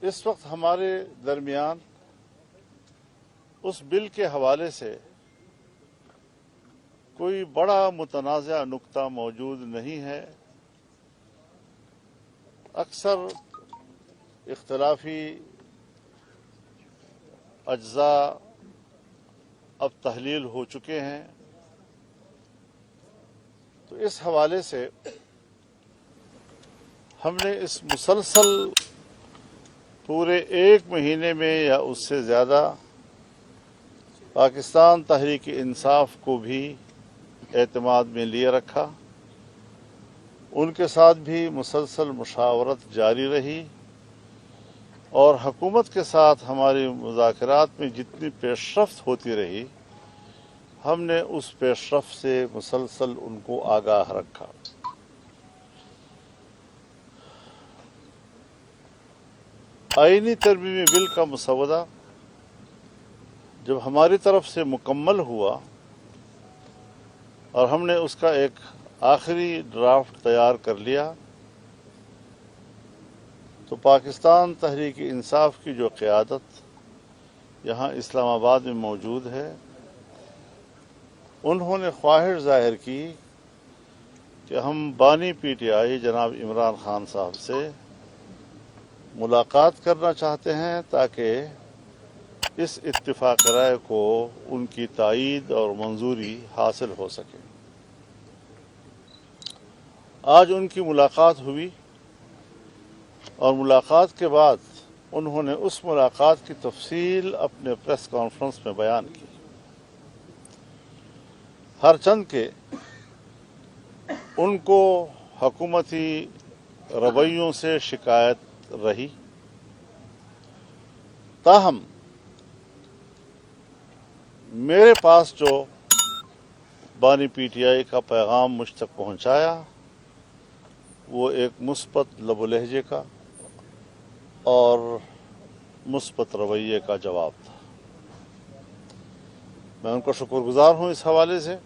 اس وقت ہمارے درمیان اس بل کے حوالے سے کوئی بڑا متنازع نقطہ موجود نہیں ہے. اکثر اختلافی اجزاء اب تحلیل ہو چکے ہیں. تو اس حوالے سے ہم نے اس مسلسل پورے 1 مہینے میں یا اس سے زیادہ پاکستان تحریک انصاف کو بھی اعتماد میں لیے رکھا. ان کے ساتھ بھی مسلسل مشاورت جاری رہی اور حکومت کے ساتھ ہماری مذاکرات میں جتنی پیش رفت ہوتی رہی ہم نے اس پیش رفت سے مسلسل ان کو آگاہ رکھا. آئینی ترمیمی بل کا مسودہ جب ہماری طرف سے مکمل ہوا اور ہم نے اس کا ایک آخری ڈرافٹ تیار کر لیا تو پاکستان تحریک انصاف کی جو قیادت یہاں اسلام آباد میں موجود ہے انہوں نے خواہش ظاہر کی کہ ہم بانی پی ٹی آئی جناب عمران خان صاحب سے ملاقات کرنا چاہتے ہیں تاکہ اس اتفاق رائے کو ان کی تائید اور منظوری حاصل ہو سکے. آج ان کی ملاقات ہوئی اور ملاقات کے بعد انہوں نے اس ملاقات کی تفصیل اپنے پریس کانفرنس میں بیان کی. ہر چند کہ ان کو حکومتی رویوں سے شکایت رہی، تاہم میرے پاس جو بانی پی ٹی آئی کا پیغام مجھ تک پہنچایا وہ ایک مثبت لب و لہجے کا اور مثبت رویے کا جواب تھا. میں ان کا شکر گزار ہوں اس حوالے سے.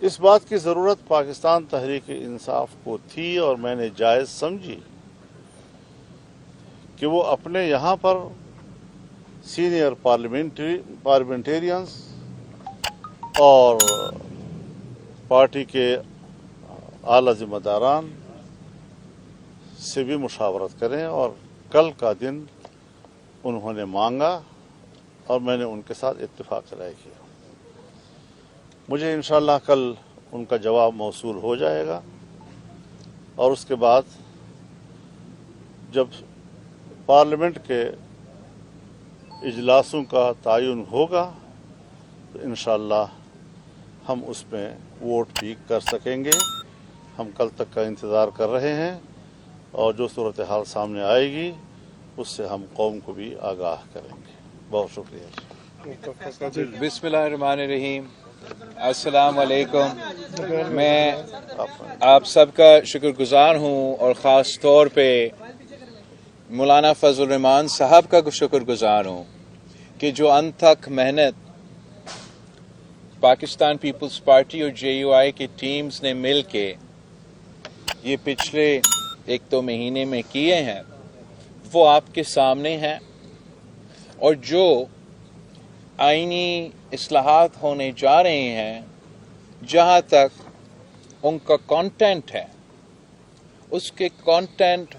اس بات کی ضرورت پاکستان تحریک انصاف کو تھی اور میں نے جائز سمجھی کہ وہ اپنے یہاں پر سینئر پارلیمنٹیرینز اور پارٹی کے اعلی ذمہ داران سے بھی مشاورت کریں، اور کل کا دن انہوں نے مانگا اور میں نے ان کے ساتھ اتفاق رائے کیا. مجھے انشاءاللہ کل ان کا جواب موصول ہو جائے گا اور اس کے بعد جب پارلیمنٹ کے اجلاسوں کا تعین ہوگا تو انشاءاللہ ہم اس میں ووٹ بھی کر سکیں گے. ہم کل تک کا انتظار کر رہے ہیں اور جو صورتحال سامنے آئے گی اس سے ہم قوم کو بھی آگاہ کریں گے. بہت شکریہ. بسم اللہ الرحمن الرحیم. السلام علیکم. میں آپ سب کا شکر گزار ہوں اور خاص طور پہ مولانا فضل الرحمان صاحب کا شکر گزار ہوں کہ جو انت تک محنت پاکستان پیپلز پارٹی اور جے یو آئی کی ٹیمز نے مل کے یہ پچھلے 1-2 مہینے میں کیے ہیں وہ آپ کے سامنے ہیں، اور جو آئینی اصلاحات ہونے جا رہے ہیں جہاں تک ان کا کانٹینٹ ہے اس کے کانٹینٹ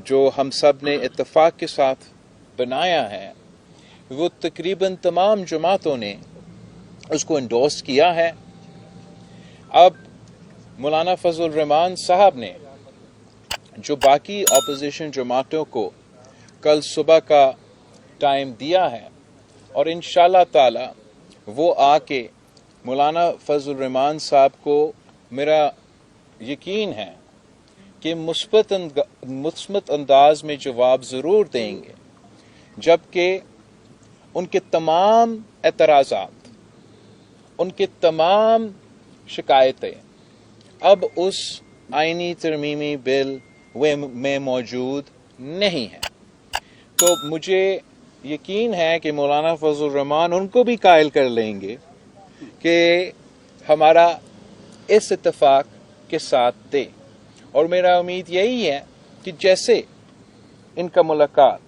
جو ہم سب نے اتفاق کے ساتھ بنایا ہے وہ تقریباً تمام جماعتوں نے اس کو انڈورس کیا ہے. اب مولانا فضل الرحمان صاحب نے جو باقی اپوزیشن جماعتوں کو کل صبح کا ٹائم دیا ہے اور انشاءاللہ تعالی وہ آ کے مولانا فضل الرحمان صاحب کو میرا یقین ہے کہ مثبت انداز میں جواب ضرور دیں گے، جبکہ ان کے تمام اعتراضات، ان کے تمام شکایتیں اب اس آئینی ترمیمی بل میں موجود نہیں ہیں. تو مجھے یقین ہے کہ مولانا فضل الرحمان ان کو بھی قائل کر لیں گے کہ ہمارا اس اتفاق کے ساتھ دے. اور میرا امید یہی ہے کہ جیسے ان کا ملاقات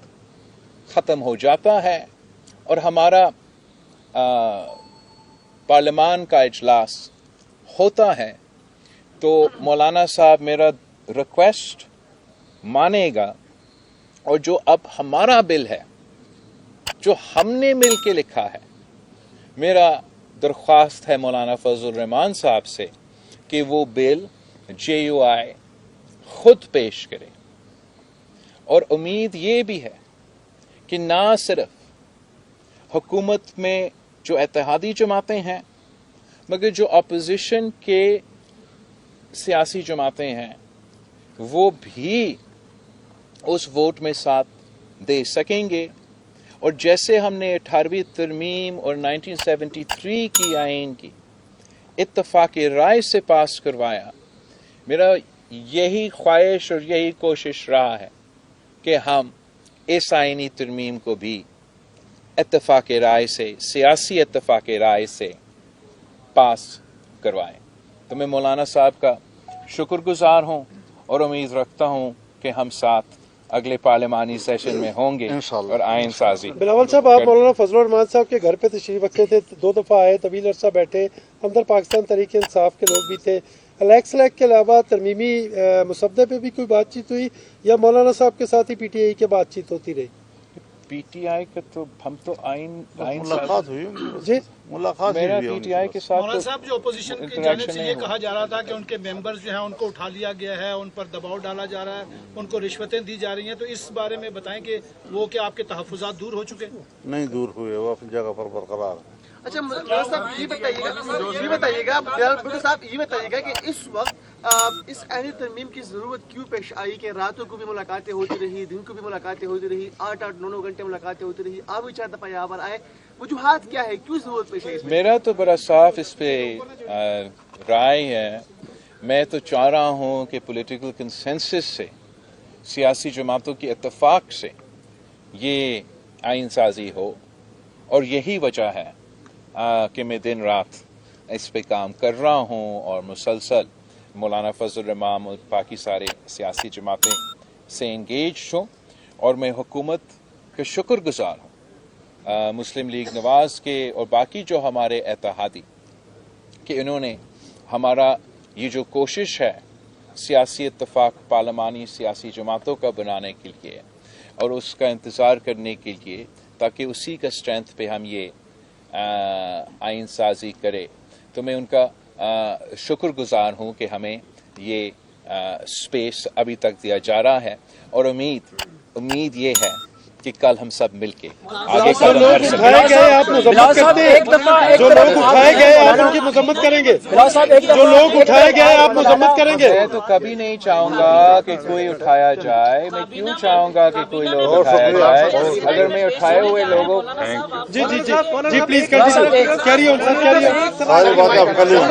ختم ہو جاتا ہے اور ہمارا پارلیمان کا اجلاس ہوتا ہے تو مولانا صاحب میرا ریکویسٹ مانے گا، اور جو اب ہمارا بل ہے جو ہم نے مل کے لکھا ہے، میرا درخواست ہے مولانا فضل الرحمان صاحب سے کہ وہ بل JUI خود پیش کرے. اور امید یہ بھی ہے کہ نہ صرف حکومت میں جو اتحادی جماعتیں ہیں مگر جو اپوزیشن کے سیاسی جماعتیں ہیں وہ بھی اس ووٹ میں ساتھ دے سکیں گے. اور جیسے ہم نے 18ویں ترمیم اور 1973 کی آئین کی اتفاق رائے سے پاس کروایا، میرا یہی خواہش اور یہی کوشش رہا ہے کہ ہم اس آئینی ترمیم کو بھی اتفاق رائے سے، سیاسی اتفاق رائے سے پاس کروائیں. تو میں مولانا صاحب کا شکر گزار ہوں اور امید رکھتا ہوں کہ ہم ساتھ اگلے پارلیمانی سیشن میں ہوں گے انشاءاللہ. اور آئین سازی. بلاول صاحب، آپ مولانا فضل الرحمان صاحب کے گھر پہ تشریف رکھے تھے، 2 دفعہ آئے، طویل عرصہ بیٹھے، اندر پاکستان تحریک انصاف کے لوگ بھی تھے. الیکس لیک کے علاوہ ترمیمی مسودے پہ بھی کوئی بات چیت ہوئی یا مولانا صاحب کے ساتھ ہی PTI کی بات چیت ہوتی رہی؟ PTI کا تو ہم تو آئین ملاقات ہوئی جی، ملاقات میرا ہوئی PTI کے ساتھ مولانا صاحب، جو اپوزیشن کی جانب سے یہ کہا جا رہا تھا کہ ان کے ممبرز جو ہیں ان کو اٹھا لیا گیا ہے، ان پر دباؤ ڈالا جا رہا ہے، ان کو رشوتیں دی جا رہی ہیں، تو اس بارے میں بتائیں کہ وہ کیا آپ کے تحفظات دور ہو چکے ہیں؟ نہیں دور ہوئے، وہ اپنی جگہ پر برقرار ہے. اچھا مولانا صاحب یہ بتائیے گا کہ اس وقت اس آئینی ترمیم کی ضرورت کیوں پیش آئی کہ راتوں کو بھی ملاقاتیں ہوتی رہی، دن کو بھی ملاقاتیں ہوتی رہی، 8-8 9 گھنٹے ملاقاتیں ہوتی رہی، آپ بھی 4 دفعہ یہاں پر آئے، وجوہات کیا ہے، کیوں ضرورت پیش آئی؟ میرا تو بڑا صاف اس پہ رائے ہے. میں تو چاہ رہا ہوں کہ پولیٹیکل کنسنسس سے، سیاسی جماعتوں کے اتفاق سے یہ آئین سازی ہو، اور یہی وجہ ہے کہ میں دن رات اس پہ کام کر رہا ہوں اور مسلسل مولانا فضل الرحمان اور باقی سارے سیاسی جماعتیں سے انگیج ہوں. اور میں حکومت کا شکر گزار ہوں، مسلم لیگ نواز کے اور باقی جو ہمارے اتحادی، کہ انہوں نے ہمارا یہ جو کوشش ہے سیاسی اتفاق پارلیمانی سیاسی جماعتوں کا بنانے کے لیے اور اس کا انتظار کرنے کے لیے، تاکہ اسی کا اسٹرینتھ پہ ہم یہ آئین سازی کرے، تو میں ان کا شکر گزار ہوں کہ ہمیں یہ اسپیس ابھی تک دیا جا رہا ہے. اور امید یہ ہے کہ کل ہم سب مل کے آگے جو لوگ اٹھائے گئے آپ مذمت کرتے ہیں، جو لوگ اٹھائے گئے آپ ان کی مذمت کریں گے، جو لوگ اٹھائے گئے آپ مذمت کریں گے؟ میں تو کبھی نہیں چاہوں گا کہ کوئی اٹھایا جائے. میں کیوں چاہوں گا کہ کوئی لوگ اٹھایا جائے؟ اگر میں اٹھائے ہوئے لوگوں جی please carry on sir, carry on. ساری باتیں آپ کر لیں.